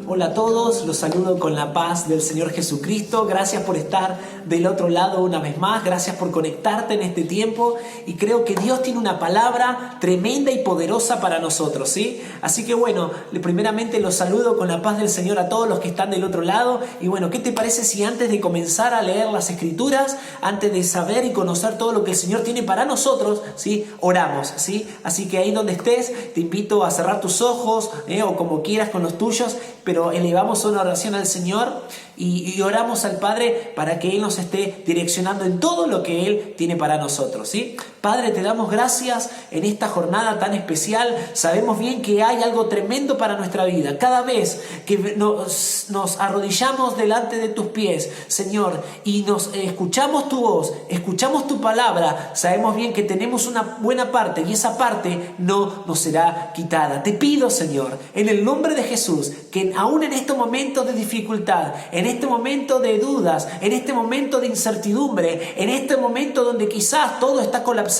Hola a todos, los saludo con la paz del Señor Jesucristo. Gracias por estar del otro lado una vez más. Gracias por conectarte en este tiempo. Y creo que Dios tiene una palabra tremenda y poderosa para nosotros, ¿sí? Así que bueno, primeramente los saludo con la paz del Señor a todos los que están del otro lado. Y bueno, ¿qué te parece si antes de comenzar a leer las Escrituras, antes de saber y conocer todo lo que el Señor tiene para nosotros, ¿sí? Oramos, ¿sí? Así que ahí donde estés, te invito a cerrar tus ojos, o como quieras con los tuyos, pero elevamos una oración al Señor y oramos al Padre para que Él nos esté direccionando en todo lo que Él tiene para nosotros, ¿sí? Padre, te damos gracias en esta jornada tan especial. Sabemos bien que hay algo tremendo para nuestra vida. Cada vez que nos arrodillamos delante de tus pies, Señor, y nos escuchamos tu voz, escuchamos tu palabra, sabemos bien que tenemos una buena parte y esa parte no nos será quitada. Te pido, Señor, en el nombre de Jesús, que aún en estos momentos de dificultad, en este momento de dudas, en este momento de incertidumbre, en este momento donde quizás todo está colapsando,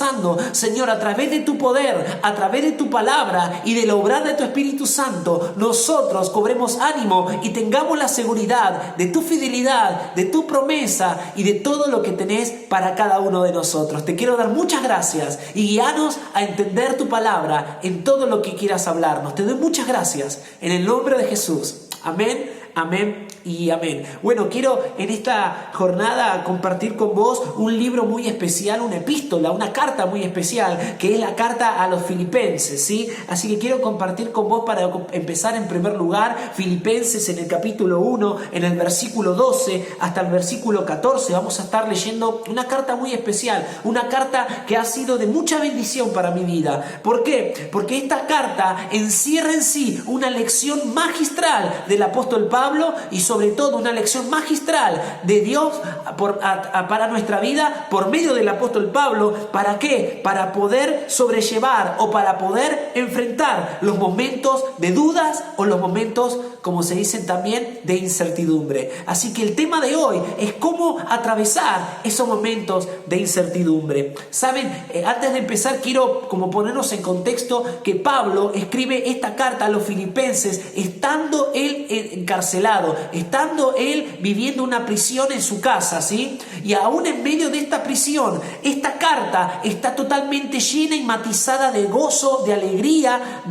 Señor, a través de tu poder, a través de tu palabra y de la obra de tu Espíritu Santo, nosotros cobremos ánimo y tengamos la seguridad de tu fidelidad, de tu promesa y de todo lo que tenés para cada uno de nosotros. Te quiero dar muchas gracias y guíanos a entender tu palabra en todo lo que quieras hablarnos. Te doy muchas gracias en el nombre de Jesús. Amén. Amén y amén. Bueno, quiero en esta jornada compartir con vos un libro muy especial, una epístola, una carta muy especial, que es la carta a los Filipenses, ¿sí? Así que quiero compartir con vos para empezar en primer lugar, Filipenses en el capítulo 1, en el versículo 12 hasta el versículo 14. Vamos a estar leyendo una carta muy especial, una carta que ha sido de mucha bendición para mi vida. ¿Por qué? Porque esta carta encierra en sí una lección magistral del apóstol Pablo y sobre todo una lección magistral de Dios para nuestra vida por medio del apóstol Pablo. ¿Para qué? Para poder sobrellevar o para poder enfrentar los momentos de dudas o los momentos, como se dicen también, de incertidumbre. Así que el tema de hoy es cómo atravesar esos momentos de incertidumbre. Saben, antes de empezar quiero como ponernos en contexto que Pablo escribe esta carta a los filipenses estando él encarcelado, estando él viviendo una prisión en su casa, ¿sí? Y aún en medio de esta prisión, esta carta está totalmente llena y matizada de gozo, de alegría,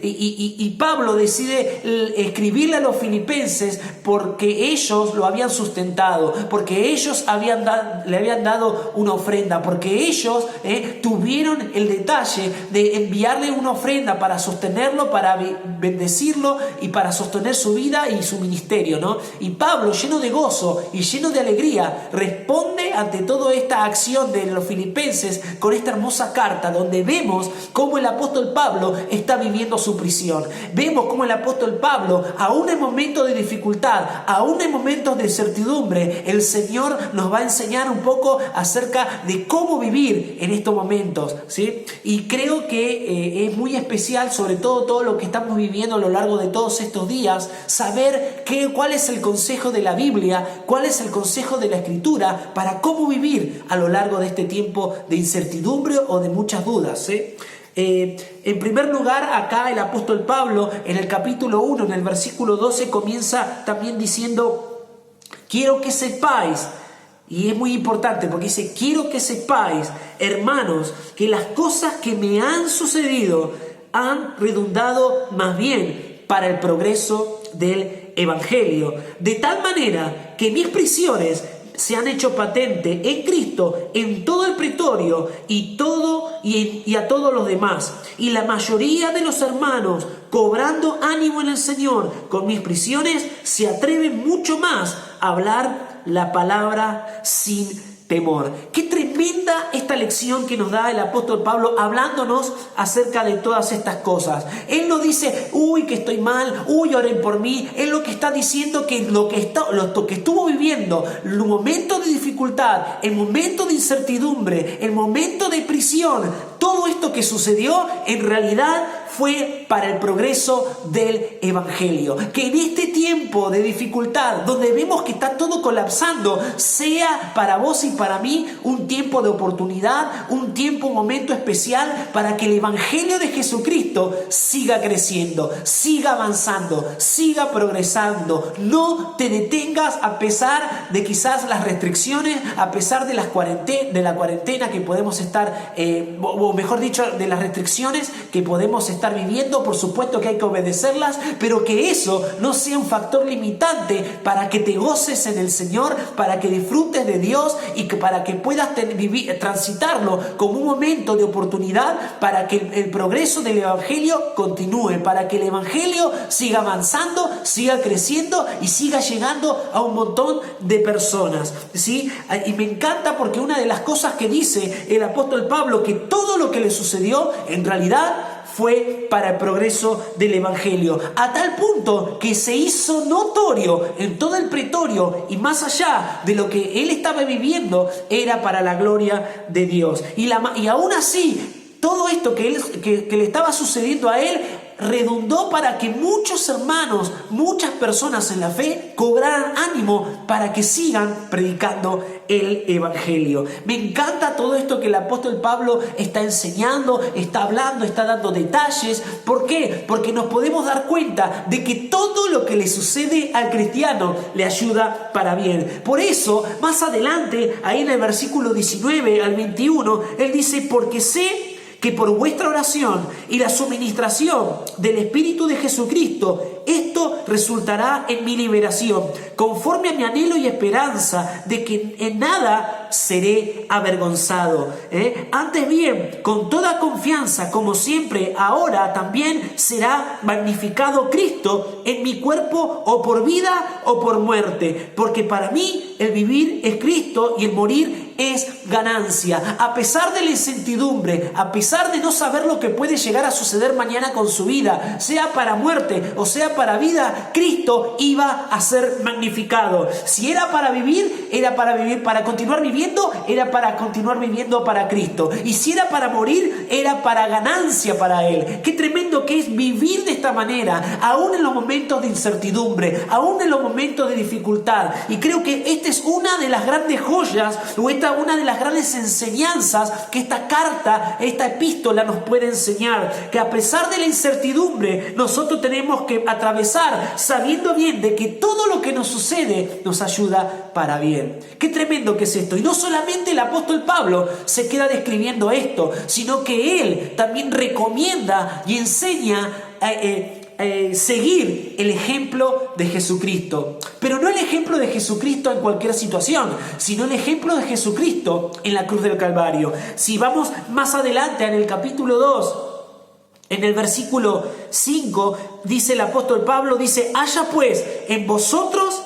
y Pablo decide escribirle a los filipenses porque ellos lo habían sustentado, porque ellos le habían dado una ofrenda, porque ellos tuvieron el detalle de enviarle una ofrenda para sostenerlo, para bendecirlo y para sostener su vida y su ministerio, ¿no? Y Pablo, lleno de gozo y lleno de alegría, responde ante toda esta acción de los filipenses con esta hermosa carta donde vemos cómo el apóstol Pablo está viviendo su prisión. Vemos cómo el apóstol Pablo, aún en momentos de dificultad, aún en momentos de incertidumbre, el Señor nos va a enseñar un poco acerca de cómo vivir en estos momentos, ¿sí? Y creo que es muy especial, sobre todo lo que estamos viviendo a lo largo de todos estos días, saber cuál es el consejo de la Biblia, cuál es el consejo de la Escritura para cómo vivir a lo largo de este tiempo de incertidumbre o de muchas dudas, ¿sí? En primer lugar, acá el apóstol Pablo en el capítulo 1, en el versículo 12, comienza también diciendo: quiero que sepáis, y es muy importante porque dice: quiero que sepáis, hermanos, que las cosas que me han sucedido han redundado más bien para el progreso del Evangelio, de tal manera que mis prisiones se han hecho patente en Cristo en todo el pretorio y a todos los demás. Y la mayoría de los hermanos, cobrando ánimo en el Señor con mis prisiones, se atreven mucho más a hablar la palabra sin temor. Qué tremenda esta lección que nos da el apóstol Pablo hablándonos acerca de todas estas cosas. Él no dice: uy, que estoy mal, uy, oren por mí. Él lo que está diciendo que lo que estuvo viviendo, el momento de dificultad, el momento de incertidumbre, el momento de prisión, todo esto que sucedió en realidad fue para el progreso del Evangelio. Que en este tiempo de dificultad, donde vemos que está todo colapsando, sea para vos y para mí un tiempo de oportunidad, un tiempo, un momento especial para que el Evangelio de Jesucristo siga creciendo, siga avanzando, siga progresando. No te detengas a pesar de quizás las restricciones, a pesar de la cuarentena que podemos estar, o mejor dicho, de las restricciones que podemos estar viviendo. Por supuesto que hay que obedecerlas, pero que eso no sea un factor limitante para que te goces en el Señor, para que disfrutes de Dios y que para que puedas transitarlo como un momento de oportunidad para que el progreso del Evangelio continúe, para que el Evangelio siga avanzando, siga creciendo y siga llegando a un montón de personas, ¿sí? Y me encanta porque una de las cosas que dice el apóstol Pablo, que todo lo que le sucedió en realidad fue para el progreso del Evangelio, a tal punto que se hizo notorio en todo el pretorio y más allá de lo que él estaba viviendo, era para la gloria de Dios. Y aún así, todo esto que le estaba sucediendo a él redundó para que muchos hermanos, muchas personas en la fe cobraran ánimo para que sigan predicando el Evangelio. Me encanta todo esto que el apóstol Pablo está enseñando, está hablando, está dando detalles. ¿Por qué? Porque nos podemos dar cuenta de que todo lo que le sucede al cristiano le ayuda para bien. Por eso, más adelante, ahí en el versículo 19 al 21, él dice: porque sé que por vuestra oración y la suministración del Espíritu de Jesucristo, esto resultará en mi liberación, conforme a mi anhelo y esperanza de que en nada seré avergonzado. Antes bien, con toda confianza, como siempre, ahora también será magnificado Cristo en mi cuerpo, o por vida o por muerte, porque para mí el vivir es Cristo y el morir es ganancia. A pesar de la incertidumbre, a pesar de no saber lo que puede llegar a suceder mañana con su vida, sea para muerte o sea para vida, Cristo iba a ser magnificado. Si era para vivir, era para vivir, para continuar viviendo, era para continuar viviendo para Cristo. Y si era para morir, era para ganancia para Él. Qué tremendo que es vivir de esta manera, aún en los momentos de incertidumbre, aún en los momentos de dificultad. Y creo que esta es una de las grandes joyas, o una de las grandes enseñanzas que esta carta, esta epístola nos puede enseñar, que a pesar de la incertidumbre nosotros tenemos que atravesar sabiendo bien de que todo lo que nos sucede nos ayuda para bien. Qué tremendo que es esto. Y no solamente el apóstol Pablo se queda describiendo esto, sino que él también recomienda y enseña seguir el ejemplo de Jesucristo. Pero no el ejemplo de Jesucristo en cualquier situación, sino el ejemplo de Jesucristo en la cruz del Calvario. Si vamos más adelante en el capítulo 2, en el versículo 5, dice el apóstol Pablo, dice: haya pues en vosotros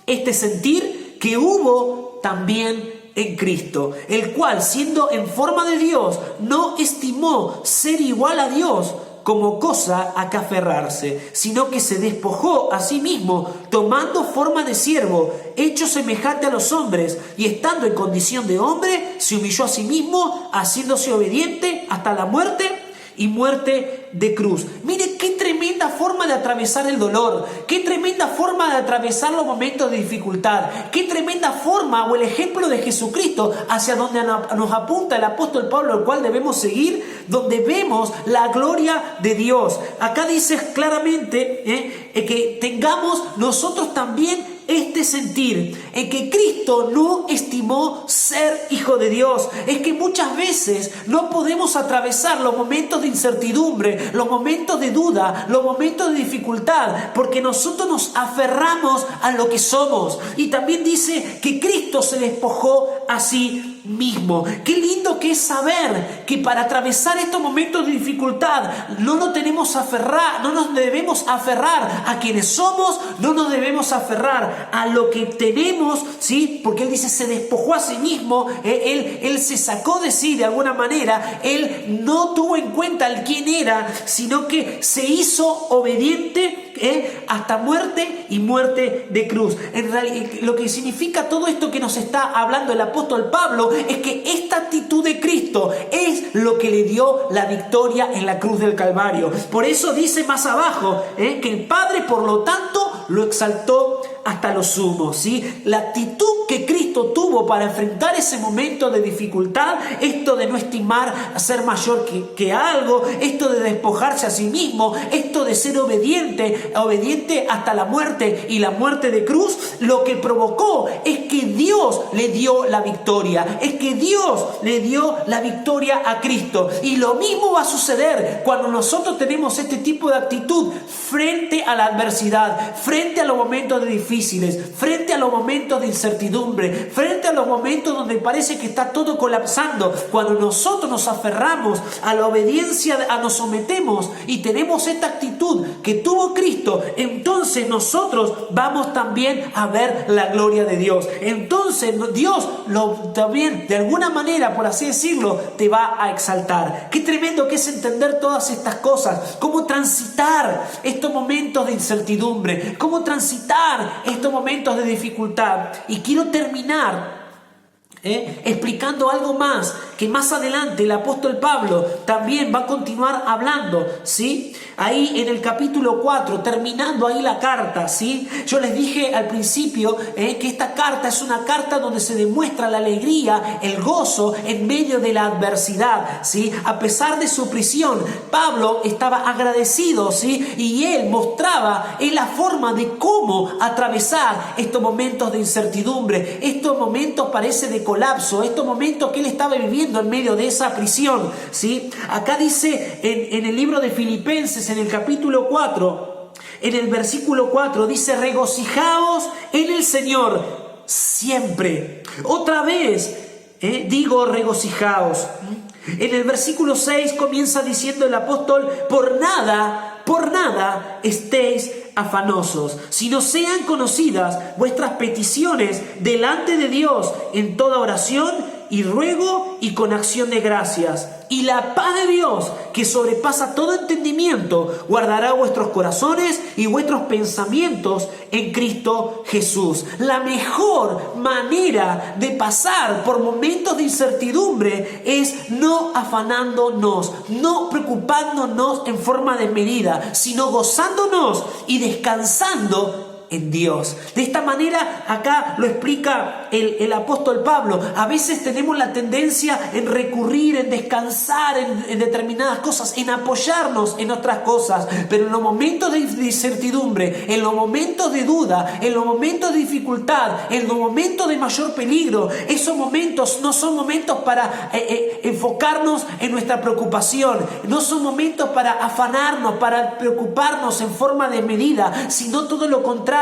este sentir que hubo también en Cristo, el cual, siendo en forma de Dios, no estimó ser igual a Dios como cosa a que aferrarse, sino que se despojó a sí mismo, tomando forma de siervo, hecho semejante a los hombres, y estando en condición de hombre, se humilló a sí mismo, haciéndose obediente hasta la muerte y muerte de cruz. Mire qué tremenda forma de atravesar el dolor, qué tremenda forma de atravesar los momentos de dificultad, qué tremenda forma, o el ejemplo de Jesucristo hacia donde nos apunta el apóstol Pablo, al cual debemos seguir, donde vemos la gloria de Dios. Acá dice claramente que tengamos nosotros también este sentir, en que Cristo no estimó ser hijo de Dios. Es que muchas veces no podemos atravesar los momentos de incertidumbre, los momentos de duda, los momentos de dificultad, porque nosotros nos aferramos a lo que somos. Y también dice que Cristo se despojó a sí mismo. Qué lindo que es saber que para atravesar estos momentos de dificultad no nos debemos aferrar a quienes somos, no nos debemos aferrar a lo que tenemos, ¿sí? Porque él dice, se despojó a sí mismo, él se sacó de sí de alguna manera, él no tuvo en cuenta el quién era, sino que se hizo obediente hasta muerte y muerte de cruz. En realidad, lo que significa todo esto que nos está hablando el apóstol Pablo es que esta actitud de Cristo es lo que le dio la victoria en la cruz del Calvario. Por eso dice más abajo que el Padre, por lo tanto, lo exaltó hasta lo sumo, ¿sí? La actitud que Cristo tuvo para enfrentar ese momento de dificultad, esto de no estimar a ser mayor que algo, esto de despojarse a sí mismo, esto de ser obediente hasta la muerte y la muerte de cruz, lo que provocó es que Dios le dio la victoria, es que Dios le dio la victoria a Cristo. Y lo mismo va a suceder cuando nosotros tenemos este tipo de actitud frente a la adversidad, frente a los momentos de difíciles, frente a los momentos de incertidumbre, frente a los momentos donde parece que está todo colapsando. Cuando nosotros nos aferramos a la obediencia, nos sometemos y tenemos esta actitud que tuvo Cristo, entonces nosotros vamos también a ver la gloria de Dios. Entonces Dios también, de alguna manera, por así decirlo, te va a exaltar. Qué tremendo que es entender todas estas cosas, cómo transitar estos momentos de incertidumbre, cómo transitar estos momentos de dificultad. Y quiero terminar explicando algo más, que más adelante el apóstol Pablo también va a continuar hablando, ¿sí? Ahí en el capítulo 4, terminando ahí la carta, ¿sí? Yo les dije al principio que esta carta es una carta donde se demuestra la alegría, el gozo en medio de la adversidad, ¿sí? A pesar de su prisión, Pablo estaba agradecido, ¿sí? Y él mostraba la forma de cómo atravesar estos momentos de incertidumbre, estos momentos parece de colapso, estos momentos que él estaba viviendo en medio de esa prisión, ¿sí? Acá dice en el libro de Filipenses, en el capítulo 4, en el versículo 4, dice: regocijaos en el Señor siempre. Otra vez digo regocijaos. En el versículo 6 comienza diciendo el apóstol: por nada estéis afanosos, sino sean conocidas vuestras peticiones delante de Dios en toda oración y ruego y con acción de gracias. Y la paz de Dios, que sobrepasa todo entendimiento, guardará vuestros corazones y vuestros pensamientos en Cristo Jesús. La mejor manera de pasar por momentos de incertidumbre es no afanándonos, no preocupándonos en forma desmedida, sino gozándonos y descansando en Dios. De esta manera, acá lo explica el apóstol Pablo. A veces tenemos la tendencia en recurrir, en descansar en determinadas cosas, en apoyarnos en otras cosas, pero en los momentos de incertidumbre, en los momentos de duda, en los momentos de dificultad, en los momentos de mayor peligro, esos momentos no son momentos para enfocarnos en nuestra preocupación, no son momentos para afanarnos, para preocuparnos en forma desmedida, sino todo lo contrario,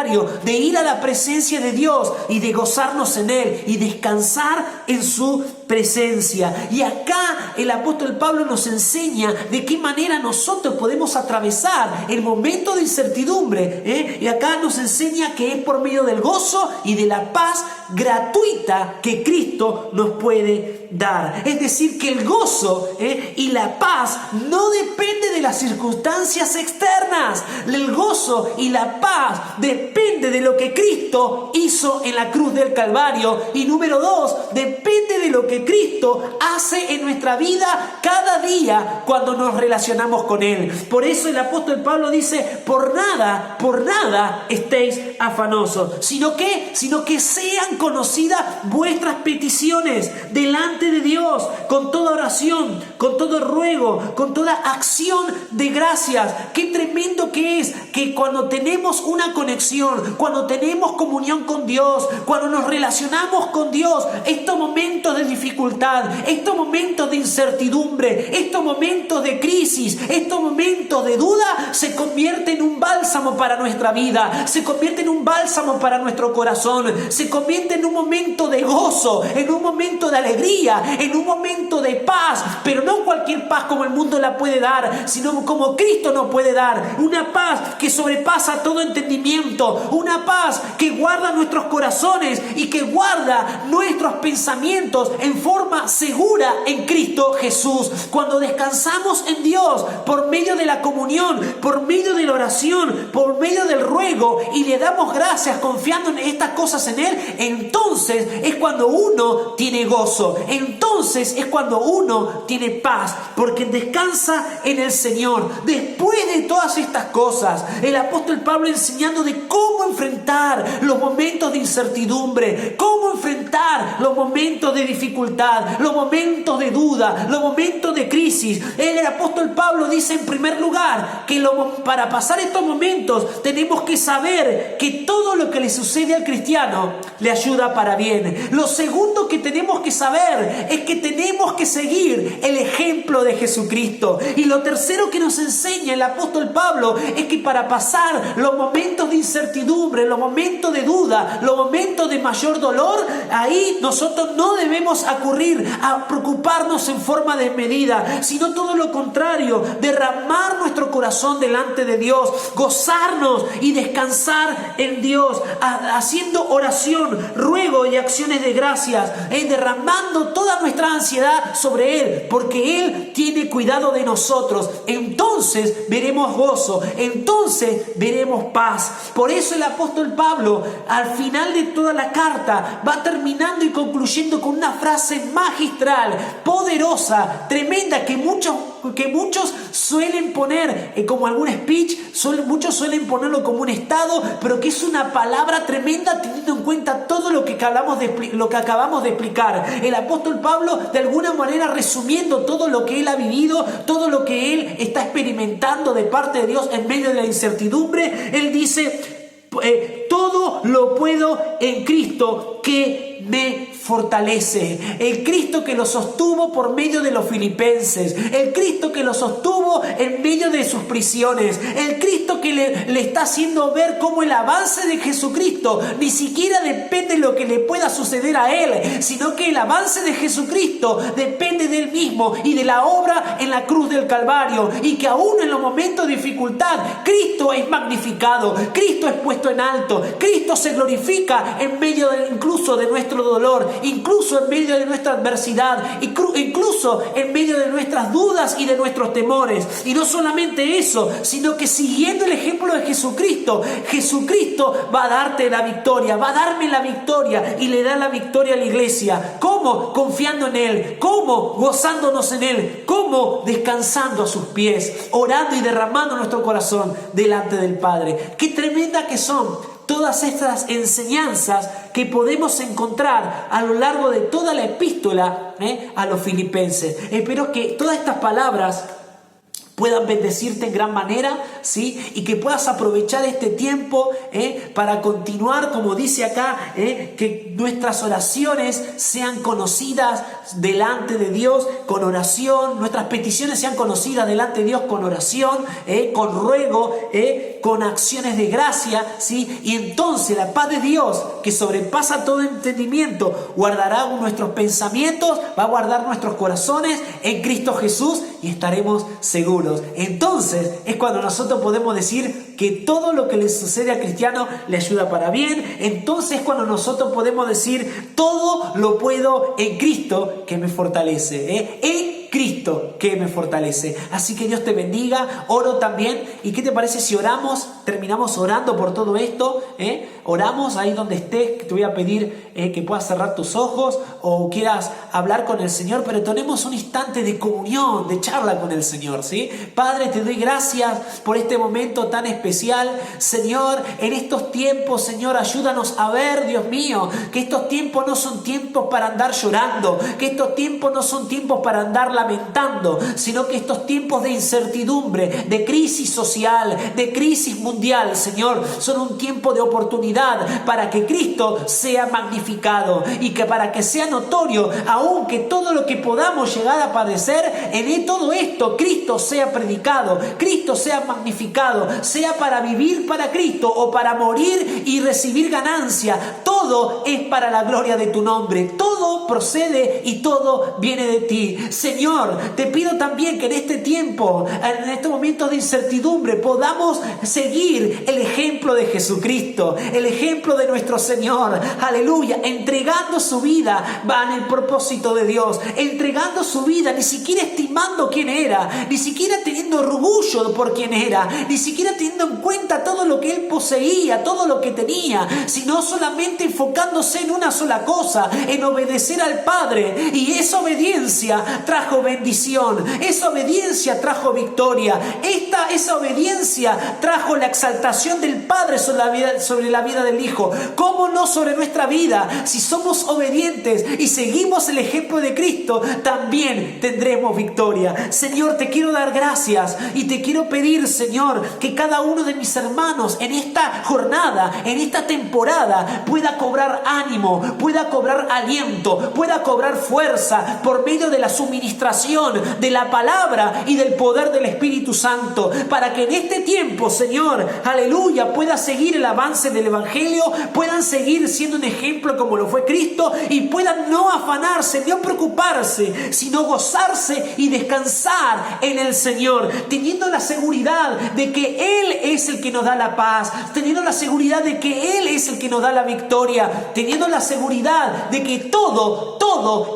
de ir a la presencia de Dios y de gozarnos en Él y descansar en su presencia. Y acá el apóstol Pablo nos enseña de qué manera nosotros podemos atravesar el momento de incertidumbre, y acá nos enseña que es por medio del gozo y de la paz gratuita que Cristo nos puede dar. Es decir, que el gozo y la paz no depende de las circunstancias externas. El gozo y la paz depende de lo que Cristo hizo en la cruz del Calvario. Y número 2, depende de lo que Cristo hace en nuestra vida cada día cuando nos relacionamos con Él. Por eso el apóstol Pablo dice: por nada estéis afanosos, sino que sean conocidas vuestras peticiones delante de Dios con toda oración, con todo ruego, con toda acción de gracias. Qué tremendo que es que cuando tenemos una conexión, cuando tenemos comunión con Dios, cuando nos relacionamos con Dios, estos momentos de dificultad, estos momentos de incertidumbre, estos momentos de crisis, estos momentos de duda se convierten en un bálsamo para nuestra vida, se convierte en un bálsamo para nuestro corazón, se convierte en un momento de gozo, en un momento de alegría, en un momento de paz, pero no cualquier paz como el mundo la puede dar, sino como Cristo nos puede dar, una paz que sobrepasa todo entendimiento, una paz que guarda nuestros corazones y que guarda nuestros pensamientos en en forma segura en Cristo Jesús. Cuando descansamos en Dios por medio de la comunión, por medio de la oración, por medio del ruego y le damos gracias confiando en estas cosas en Él, entonces es cuando uno tiene gozo, entonces es cuando uno tiene paz, porque descansa en el Señor. Después de todas estas cosas, el apóstol Pablo enseñando de cómo enfrentar los momentos de incertidumbre, cómo enfrentar los momentos de dificultad, los momentos de duda, los momentos de crisis. El apóstol Pablo dice en primer lugar que para pasar estos momentos tenemos que saber que todo lo que le sucede al cristiano le ayuda para bien. Lo segundo que tenemos que saber es que tenemos que seguir el ejemplo de Jesucristo. Y lo tercero que nos enseña el apóstol Pablo es que para pasar los momentos de incertidumbre, los momentos de duda, los momentos de mayor dolor, ahí nosotros no debemos acudir a preocuparnos en forma desmedida, sino todo lo contrario, derramar nuestro corazón delante de Dios, gozarnos y descansar en Dios, haciendo oración, ruego y acciones de gracias, derramando toda nuestra ansiedad sobre Él, porque Él tiene cuidado de nosotros. Entonces veremos gozo, entonces veremos paz. Por eso el apóstol Pablo, al final de toda la carta, va terminando y concluyendo con una frase magistral, poderosa, tremenda, que muchos suelen poner como algún speech, muchos suelen ponerlo como un estado, pero que es una palabra tremenda teniendo en cuenta todo lo que acabamos de explicar. El apóstol Pablo, de alguna manera resumiendo todo lo que él ha vivido, todo lo que él está experimentando de parte de Dios en medio de la incertidumbre, él dice: todo lo puedo en Cristo que me fortalece. El Cristo que lo sostuvo por medio de los filipenses, el Cristo que lo sostuvo en medio de sus prisiones, el Cristo que le está haciendo ver cómo el avance de Jesucristo ni siquiera depende de lo que le pueda suceder a Él, sino que el avance de Jesucristo depende de Él mismo y de la obra en la cruz del Calvario, y que aún en los momentos de dificultad Cristo es magnificado, Cristo es puesto en alto, Cristo se glorifica en medio incluso de nuestro dolor, incluso en medio de nuestra adversidad, incluso en medio de nuestras dudas y de nuestros temores. Y no solamente eso, sino que siguiendo el ejemplo de Jesucristo, Jesucristo va a darte la victoria, va a darme la victoria y le da la victoria a la iglesia. ¿Cómo? Confiando en Él. ¿Cómo? Gozándonos en Él. ¿Cómo? Descansando a sus pies, orando y derramando nuestro corazón delante del Padre. ¡Qué tremenda que son todas estas enseñanzas que podemos encontrar a lo largo de toda la epístola a los filipenses! Espero que todas estas palabras puedan bendecirte en gran manera, ¿sí? Y que puedas aprovechar este tiempo para continuar, como dice acá, que nuestras oraciones sean conocidas delante de Dios con oración, nuestras peticiones sean conocidas delante de Dios con oración, con ruego, con acciones de gracia, ¿sí? Y entonces la paz de Dios, que sobrepasa todo entendimiento, guardará nuestros pensamientos, va a guardar nuestros corazones en Cristo Jesús, y estaremos seguros. Entonces es cuando nosotros podemos decir que todo lo que le sucede al cristiano le ayuda para bien. Entonces es cuando nosotros podemos decir: todo lo puedo en Cristo que me fortalece, en Cristo que me fortalece. Así que Dios te bendiga. Oro también. ¿Y qué te parece si oramos? Terminamos orando por todo esto. Oramos ahí donde estés. Te voy a pedir que puedas cerrar tus ojos o quieras hablar con el Señor, pero tenemos un instante de comunión, de charla con el Señor, ¿sí? Padre, te doy gracias por este momento tan especial. Señor, en estos tiempos, Señor, ayúdanos a ver, Dios mío, que estos tiempos no son tiempos para andar llorando, que estos tiempos no son tiempos para andar lamentando, sino que estos tiempos de incertidumbre, de crisis social, de crisis mundial, Señor, son un tiempo de oportunidad para que Cristo sea magnificado y que para que sea notorio, aunque todo lo que podamos llegar a padecer, en todo esto Cristo sea predicado, Cristo sea magnificado, sea para vivir para Cristo o para morir y recibir ganancia. Todo es para la gloria de tu nombre, todo procede y todo viene de ti. Señor, Señor, te pido también que en este tiempo, en estos momentos de incertidumbre, podamos seguir el ejemplo de Jesucristo, el ejemplo de nuestro Señor, aleluya, entregando su vida en el propósito de Dios, entregando su vida, ni siquiera estimando quién era, ni siquiera teniendo orgullo por quién era, ni siquiera teniendo en cuenta todo lo que él poseía, todo lo que tenía, sino solamente enfocándose en una sola cosa, en obedecer al Padre. Y esa obediencia trajo bendición, esa obediencia trajo victoria, esa obediencia trajo la exaltación del Padre sobre la vida del Hijo. ¿Cómo no sobre nuestra vida? Si somos obedientes y seguimos el ejemplo de Cristo, también tendremos victoria. Señor, te quiero dar gracias y te quiero pedir, Señor, que cada uno de mis hermanos en esta jornada, en esta temporada, pueda cobrar ánimo, pueda cobrar aliento, pueda cobrar fuerza por medio de la suministración de la palabra y del poder del Espíritu Santo, para que en este tiempo, Señor, aleluya, pueda seguir el avance del Evangelio, puedan seguir siendo un ejemplo como lo fue Cristo y puedan no afanarse, no preocuparse, sino gozarse y descansar en el Señor, teniendo la seguridad de que Él es el que nos da la paz, teniendo la seguridad de que Él es el que nos da la victoria, teniendo la seguridad de que todo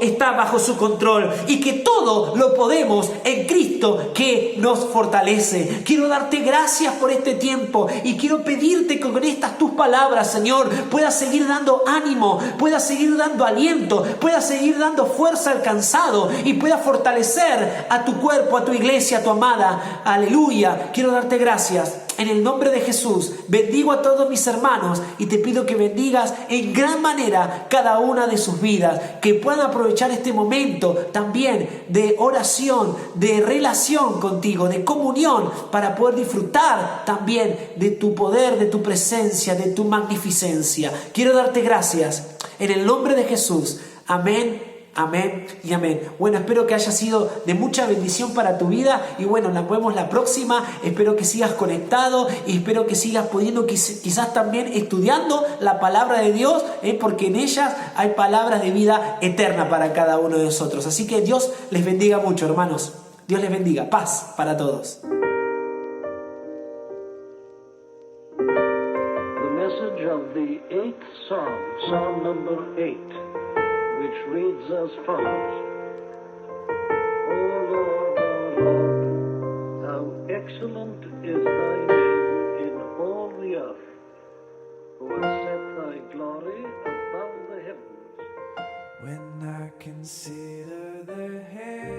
está bajo su control y que todo lo podemos en Cristo que nos fortalece. Quiero darte gracias por este tiempo y quiero pedirte que con estas tus palabras, Señor, puedas seguir dando ánimo, puedas seguir dando aliento, puedas seguir dando fuerza al cansado y puedas fortalecer a tu cuerpo, a tu iglesia, a tu amada. Aleluya. Quiero darte gracias. En el nombre de Jesús, bendigo a todos mis hermanos y te pido que bendigas en gran manera cada una de sus vidas, que puedan aprovechar este momento también de oración, de relación contigo, de comunión, para poder disfrutar también de tu poder, de tu presencia, de tu magnificencia. Quiero darte gracias en el nombre de Jesús. Amén. Amén y amén. Bueno, espero que haya sido de mucha bendición para tu vida y bueno, nos vemos la próxima. Espero que sigas conectado y espero que sigas pudiendo quizás también estudiando la palabra de Dios, porque en ellas hay palabras de vida eterna para cada uno de nosotros. Así que Dios les bendiga mucho, hermanos. Dios les bendiga. Paz para todos. The message of the 8th Psalm, Psalm number 8. Which reads as follows: O Lord, our Lord, how excellent is thy name in all the earth, who has set thy glory above the heavens. When I consider the heavens